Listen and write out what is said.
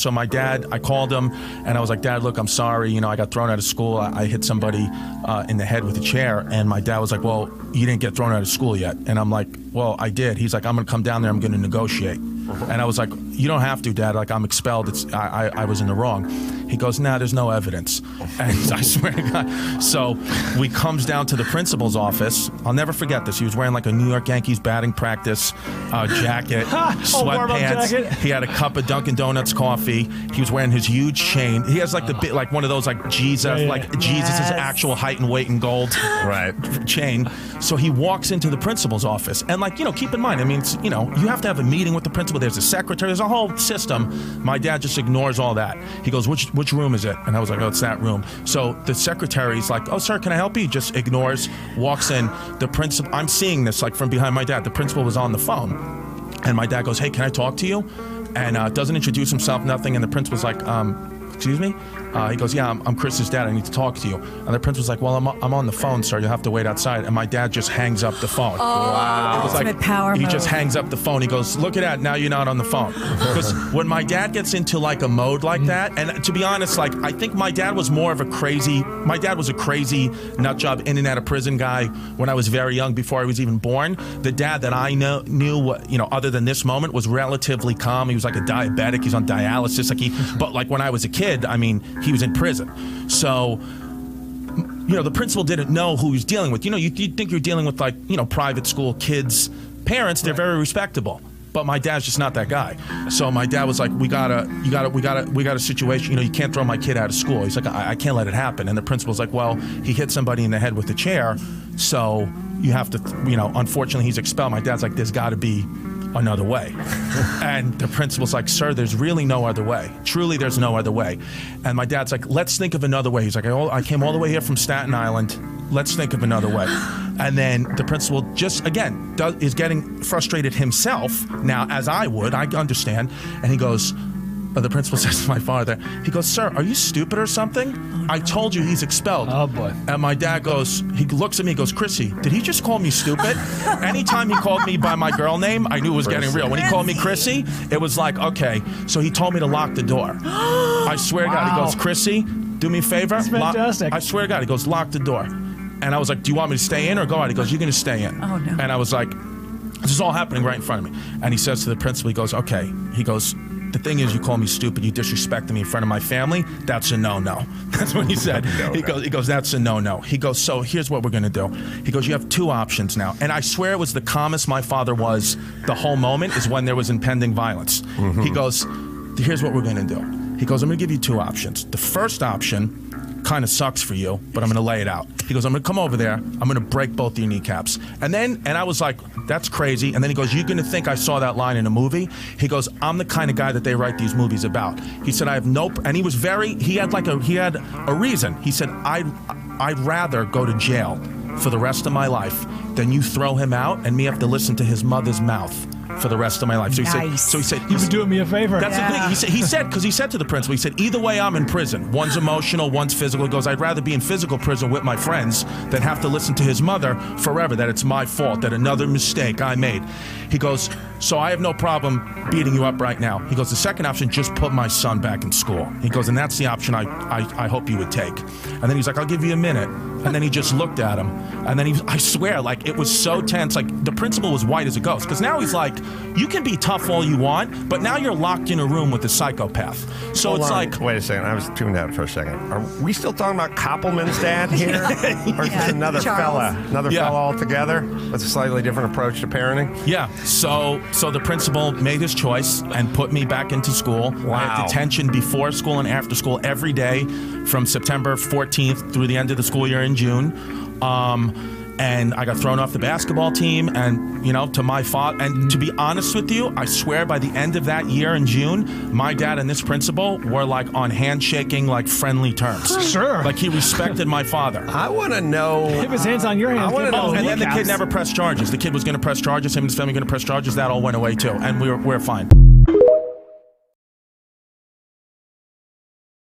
So my dad, I called him, and I was like, Dad, look, I'm sorry. You know, I got thrown out of school. I hit somebody in the head with a chair. And my dad was like, well, you didn't get thrown out of school yet. And I'm like, well, I did. He's like, I'm going to come down there. I'm going to negotiate. And I was like, you don't have to, Dad. Like, I'm expelled. I was in the wrong. He goes, nah, there's no evidence. And I swear to God. So we comes down to the principal's office. I'll never forget this. He was wearing like a New York Yankees batting practice jacket, sweatpants. He had a cup of Dunkin' Donuts coffee. He was wearing his huge chain. He has like the like one of those like Jesus, Jesus's actual height and weight in gold chain. So he walks into the principal's office. And like, you know, keep in mind, I mean, it's, you know, you have to have a meeting with the principal. There's a secretary. There's a whole system. My dad just ignores all that. He goes, which room is it? And I was like, oh, it's that room. So the secretary's like, oh, sir, can I help you? He just ignores, walks in. The principal, I'm seeing this like from behind my dad. The principal was on the phone. And my dad goes, hey, can I talk to you? And doesn't introduce himself, nothing. And the principal's like, excuse me? He goes, yeah, I'm Chris's dad. I need to talk to you. And the principal's like, well, I'm on the phone, sir. You'll have to wait outside. And my dad just hangs up the phone. Oh, wow. It was like, power he just hangs up the phone. He goes, look at that. Now you're not on the phone. Because when my dad gets into like a mode like that, and to be honest, like I think my dad was a crazy nut job, in and out of prison guy when I was very young, before I was even born. The dad that I knew, you know, other than this moment, was relatively calm. He was like a diabetic. He's on dialysis. But like when I was a kid, I mean, he was in prison. So, you know, the principal didn't know who he was dealing with. You know, you think you're dealing with like, you know, private school kids, parents, they're very respectable. But my dad's just not that guy. So my dad was like, we got a situation, you know, you can't throw my kid out of school. He's like, I can't let it happen. And the principal's like, well, he hit somebody in the head with a chair, so you have to, you know, unfortunately he's expelled. My dad's like, there's gotta be another way. And the principal's like, sir, there's really no other way. Truly, there's no other way. And my dad's like, let's think of another way. He's like, I came all the way here from Staten Island. Let's think of another way. And then the principal just, again, is getting frustrated himself now, as I would. I understand. And he goes, the principal says to my father, he goes, sir, are you stupid or something? I told you he's expelled. Oh, boy. And my dad goes, he looks at me, he goes, Chrissy, did he just call me stupid? Anytime he called me by my girl name, I knew it was getting real. When he called me Chrissy, it was like, okay. So he told me to lock the door. I swear to God, he goes, Chrissy, do me a favor. That's fantastic. I swear to God, he goes, lock the door. And I was like, do you want me to stay in or go out? He goes, you're going to stay in. Oh, no. And I was like, this is all happening right in front of me. And he says to the principal, he goes, okay. He goes, the thing is, you call me stupid, you disrespected me in front of my family, that's a no-no. That's what he said. He goes, that's a no-no. He goes, so here's what we're going to do. He goes, you have two options now. And I swear it was the calmest my father was the whole moment is when there was impending violence. Mm-hmm. He goes, here's what we're going to do. He goes, I'm going to give you two options. The first option kind of sucks for you, but I'm going to lay it out. He goes, I'm going to come over there. I'm going to break both your kneecaps. And I was like, that's crazy. And then he goes, you're going to think I saw that line in a movie? He goes, I'm the kind of guy that they write these movies about. He said, I have no, and he had a reason. He said, I'd rather go to jail for the rest of my life than you throw him out and me have to listen to his mother's mouth for the rest of my life. So he said, you've been doing me a favor. That's the thing. He said to the principal, he said, either way I'm in prison. One's emotional, one's physical. He goes, I'd rather be in physical prison with my friends than have to listen to his mother forever, that it's my fault, that another mistake I made. He goes, so I have no problem beating you up right now. He goes, the second option, just put my son back in school. He goes, and that's the option I hope you would take. And then he's like, I'll give you a minute. And then he just looked at him. And then I swear, like, it was so tense. Like, the principal was white as a ghost. Because now he's like, you can be tough all you want, but now you're locked in a room with a psychopath. So Hold it's on. like... Wait a second. I was tuned out for a second. Are we still talking about Koppelman's dad here? Or is it another fella altogether with a slightly different approach to parenting? Yeah. So the principal made his choice and put me back into school. Wow. I had detention before school and after school every day from September 14th through the end of the school year in June. And I got thrown off the basketball team, and, you know, to my father. And to be honest with you, I swear by the end of that year in June, my dad and this principal were like on handshaking, like friendly terms. Sure. Like he respected my father. I want to know. If his hand's on your hands. And then the kid never pressed charges. The kid was going to press charges. Him and his family were going to press charges. That all went away too. And we're fine.